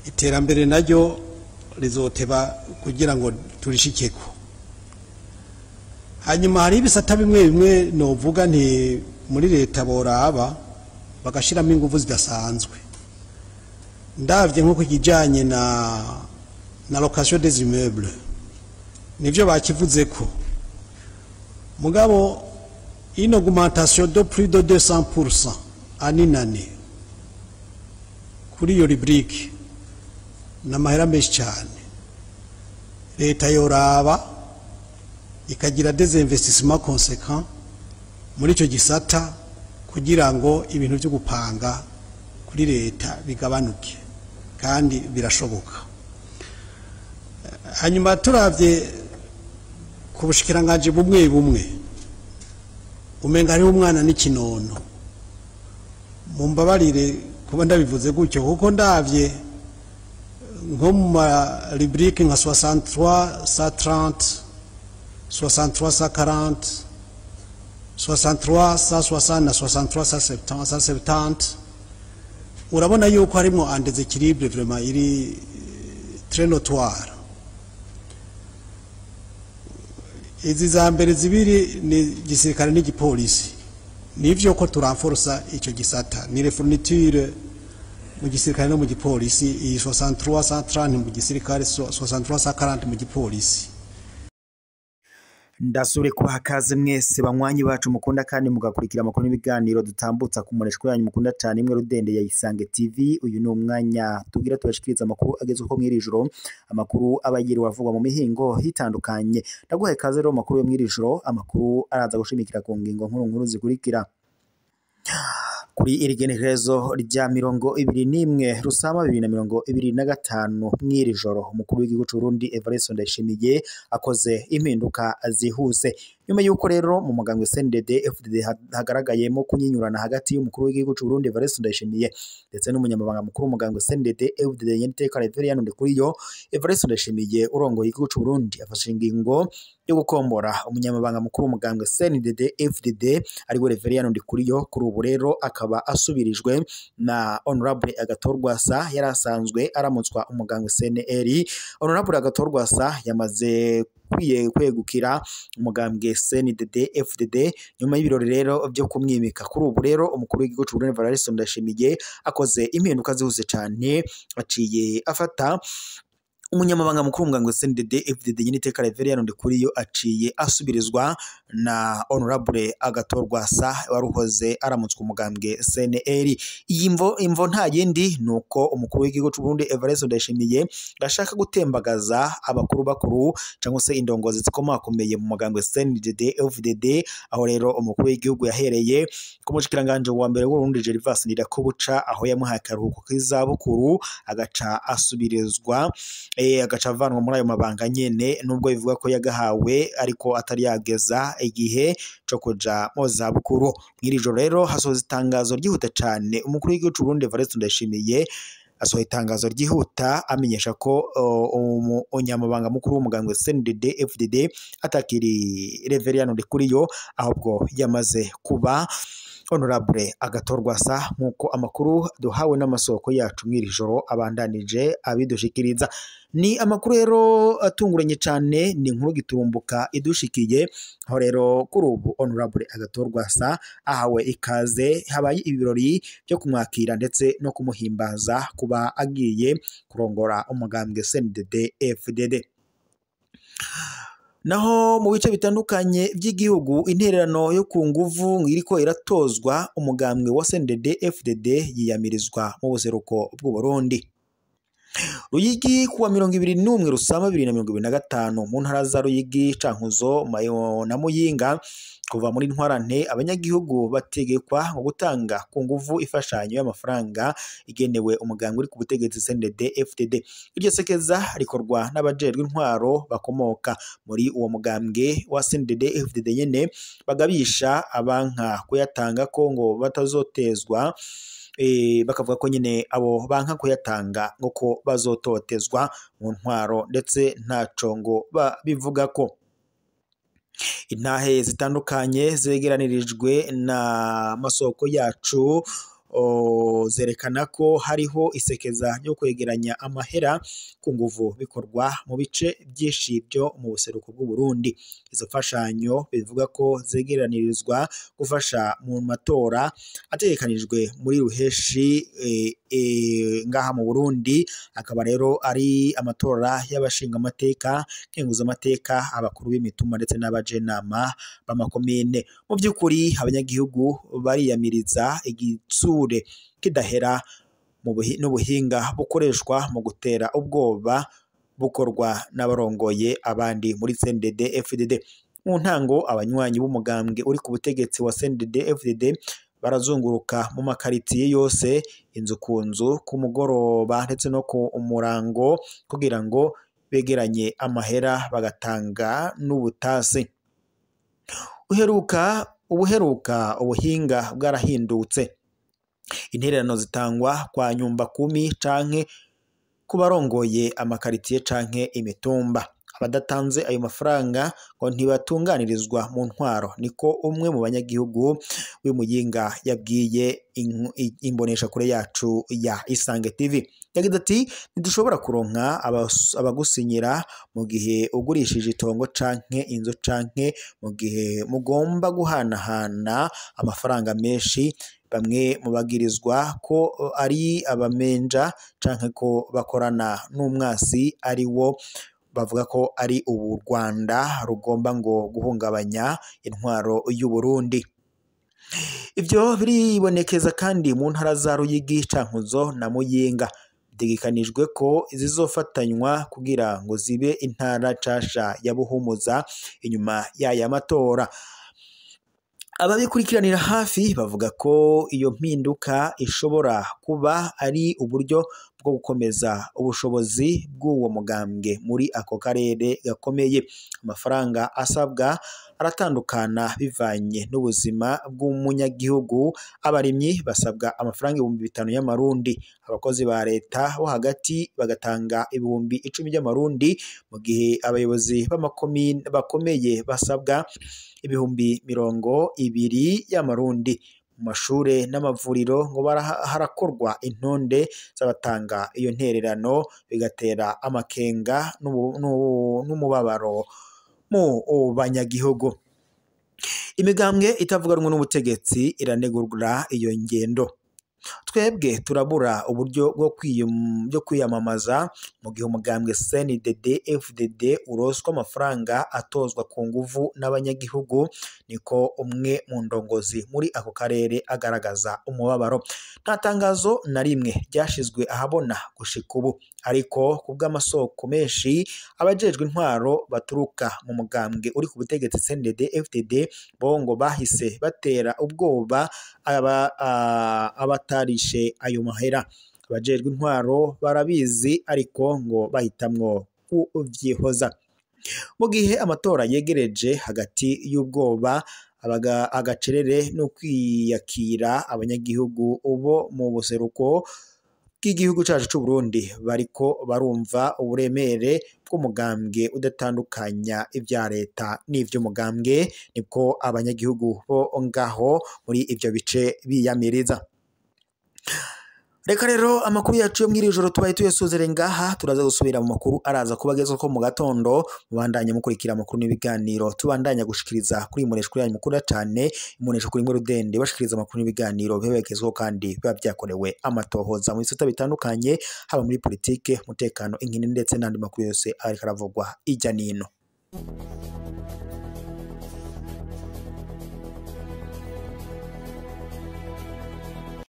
iterambere naryo rizoteba kugira ngo turishikeko. Hanyuma hari ibisata bimwe bimwe novuga nti muri leta boraba bagashiramo ingufu zidasanzwe. Ndavye nko kujanye na location des immeubles nivyo bakivuze ko mugabo une augmentation de plus de 200% aninane kuri iyo rubrique n'amahera menshi cyane. Leta yoraba ikagira des investissements conséquents muri icyo gisata kugira ngo ibintu byo gupanga kuri leta bigabanuke kandi birashoboka. Hanyuma turavye ku bushikiranganje bumwe bumwe umenga ari umwana n'ikinono, mumbabarire kuba ndabivuze gutyo kuko ndavye nko mu rubrique nka 63 130 63 140 63 160 na 63 170 urabona yuko harimo un déséquilibre vraiment iri très notoire. Izi za mbere zibiri ni gisirikare n'igipolisi nivyo ko turanforsa icyo gisata ni les fournitures mu gisirikare no mu gipolisi, iyi 63 130 mu gisirikare 63 140 mu gipolisi. Ndasure kubaha kaze mwese banywanyi bacu mukunda kandi mugakurikira amakuru n'ibiganiro dutambutsa ku mureshwa yanyu mukunda cyane imwe Rudende ya Isange TV. Uyu ni umwanya tugira tubashikiriza amakuru agezweho mw'iri joro, amakuru abayiri wavugwa mu mihingo hitandukanye. Ndaguhaye kaze rero amakuru yo mw'iri joro, amakuru araza gushimikira ku ngingo nkuru zikurikira. Kuri irigenekerezo rya 21 Rusama 2025 mw'iri joro umukuru w'igihugu cy'u Burundi Evariste Ndayishimiye akoze impinduka zihuse. Nyuma yuko rero mu mugambwe CNDD FDD hagaragayemo kunyinyurana hagati y'umukuru w'igihugu cy'u Burundi Evariste Ndayishimiye ndetse n'umunyamabanga mukuru w'umugambwe CNDD FDD Nyeniteka Reverien Ndikuriyo, Evariste Ndayishimiye urongoye igihugu cy'u Burundi afashe ingingo yo gukombora umunyamabanga mukuru w'umugambwe CNDD FDD ari we Reverien Ndikuriyo. Kuri ubu rero akaba asubirijwe na Honorable Agathon yarasanzwe aramutswa umugambwe CNL. Honorable Agathon yamaze kwegukira umugambwe CNDD FDD nyuma y'ibirori rero byo kumwimika. Kuri ubu rero umukuru w'igihugu cy'u Burundi Evariste Ndayishimiye akoze impinduka zihuse cyane, aciye afata umunyamabanga mukuru w'umugambwe CNDD FDD Nyeniteka Reverien Ndikuriyo aciye asubirizwa na Honorable Agathon waruhoze aramutswa umugambwe CNL. Iyi imvo nta yindi nuko umukuru w'igihugu cy'u Burundi Evariste Ndayishimiye gashaka gutembagaza abakuru bakuru cyangwa se indongozi zikomakomeye mu mugambwe CNDD FDD. Aho rero umukuru w'igihugu yahereye ku mushikiranganje wa mbere w'Urundi Gervas Ndirakobuca aho yamuhaye akaruhuko k'izabukuru agaca asubirizwa agaca avanwa muri ayo mabanga nyene, nubwo bivuga ko yagahawe ariko atari yageza igihe cyo kuja mu zabukuru. Mw'iri joro rero hasoza itangazo ryihuta cyane umukuru w'igihugu cy'u Burundi Evariste Ndayishimiye asohoye itangazo ryihuta amenyesha ko umunyamabanga mukuru w'umugambwe CNDD FDD atakiri Reverien Ndikuriyo ahubwo yamaze kuba Honorable Agathon nk'uko amakuru duhawe n'amasoko yacu mw'iri joro abandanije abidushikiriza. Ni amakuru rero atunguranye cyane, ni inkuru giturumbuka idushikiye aho rero kuri ubu Honorable Agathon ahawe ikaze, habaye ibirori byo kumwakira ndetse no kumuhimbaza kuba agiye kurongora umugambwe CNDD FDD. Naho mu bice bitandukanye by'igihugu intererano yo ku nguvu iriko iratozwa umugambwe wa CNDD FDD yiyamirizwa mu buseruko bw'u Burundi. Ruyigi kuwa 21 Rusama 2025 mu ntara za Ruyigi, Cankuzo, Mayo na Muyinga kuva muri ntwarante abanyagihugu bategekwa ngo gutanga ku nguvu ifashanyo y'amafaranga igenewe umugambwe uri ku butegetsi CNDD FDD. Iryo sekeza rikorwa n'abajerwe intwaro bakomoka muri uwo mugambwe wa CNDD FDD nyene bagabisha abanka kuyatanga ko ngo batazotezwa, bakavuga ko nyine abo banka kuyatanga ngo ko bazototezwa mu ntwaro ndetse ntaco ngo bivuga ko. Intahe zitandukanye zegeranirijwe na masoko yacu zerekana ko hariho isekeza ryo kwegeranya amahera ku nguvu bikorwa mu bice byinshi byo mu buseruko bw'u Burundi. Izo mfashanyo bivuga ko zegeranirizwa gufasha mu matora ategekanijwe muri ruheshi ngaha mu Burundi, akaba rero ari amatora y'abashinga amateka, kenguza amateka, abakuru b'imitumba ndetse n'abajenama b'amakomine. Mu by'ukuri abanyagihugu bariyamiriza igitsure kidahera n'ubuhinga bukoreshwa mu gutera ubwoba bukorwa n'abarongoye abandi muri CNDD-FDD. Mu ntango abanywanyi b'umugambwe uri ku butegetsi wa CNDD-FDD barazunguruka mu makaritiye yose, inzu ku nzu, ku mugoroba ndetse no ku murango kugira ngo begeranye amahera bagatanga n'ubutasi. Ubuhinga bwarahindutse. Intererano zitangwa kwa nyumba kumi canke ku barongoye amakaritiye canke imitumba. Abadatanze ayo mafaranga ngo ntibatunganirizwa mu ntwaro, niko umwe mu banyagihugu w'Imuyinga yabwiye imbonesha kure yacu ya Isange TV. Yagize ati ntidushobora kuronka abagusinyira mu gihe ugurishije itongo canke inzu canke mu gihe mugomba guhanahana amafaranga menshi. Bamwe mu bagirizwa ko ari abamenja canke ko bakorana n'umwasi ari wo bavuga ko ari u Rwanda rugomba ngo guhungabanya intwaro y'u Burundi. Ivyo biribonekeza kandi mu ntara za Ruyigi, Cankuzo na Muyinga. Bitegekanijwe ko zizofatanywa kugira ngo zibe intara nshasha ya Buhumuza inyuma y'aya matora. Ababikurikiranira hafi bavuga ko iyo mpinduka ishobora kuba ari uburyo bwo gukomeza ubushobozi bw'uwo mugambwe muri ako karere gakomeye. Amafaranga asabwa aratandukana bivanye n'ubuzima bw'umunyagihugu. Abarimyi basabwa amafaranga 5,000 y'amarundi, abakozi ba leta bo hagati bagatanga 10,000 y'amarundi, mu gihe abayobozi b'amakomine bakomeye basabwa 20,000 y'amarundi. Mu mashure n'amavuriro ngo harakorwa intonde z'abatanga iyo ntererano, bigatera amakenga n'umubabaro mu banyagihugu. Imigambwe itavuga rumwe n'ubutegetsi iranegura iyo ngendo. Twebwe turabura uburyo bwo kwiyamamaza mu gihe umugambwe CNDD-FDD uroswa amafaranga atozwa ku nguvu n'abanyagihugu, niko umwe mu ndongozi muri ako karere agaragaza umubabaro. Nta tangazo na rimwe ryashizwe ahabona gushika ubu, ariko kubw'amasoko menshi abajejwe intwaro baturuka mu mugambwe uri ku butegetsi CNDD-FDD bongo bahise batera ubwoba abatarishe ayo mahera. Abajejwe intwaro barabizi, ariko ngo bahitamwo kuvyihoza. Mu gihe amatora yegereje, hagati y'ubwoba agacerere no kwiyakira, abanyagihugu ubo mu buseruko bw'igihugu cacu c'u Burundi bariko barumva uburemere bw'umugambwe udatandukanya ibya leta n'ivy'umugambwe, nibwo abanyagihugu bo ngaho muri ivyo bice biyamiriza. Reka rero amakuru yacu yo mw'iri joro tubaye tuyasozere ngaha, turaza gusubira mu makuru araza kubagezwa ko mu gatondo. Mubandanye mukurikira amakuru n'ibiganiro tubandanya gushikiriza kuri Imbonesha yanyu mukunda cyane, Imbonesha kuri Rudende, bashikiriza amakuru n'ibiganiro bibagezweho kandi biba byakorewe amatohoza mu bisata bitandukanye, haba muri politike, umutekano, inkino ndetse n'andi makuru yose ariko aravugwa ijya nino.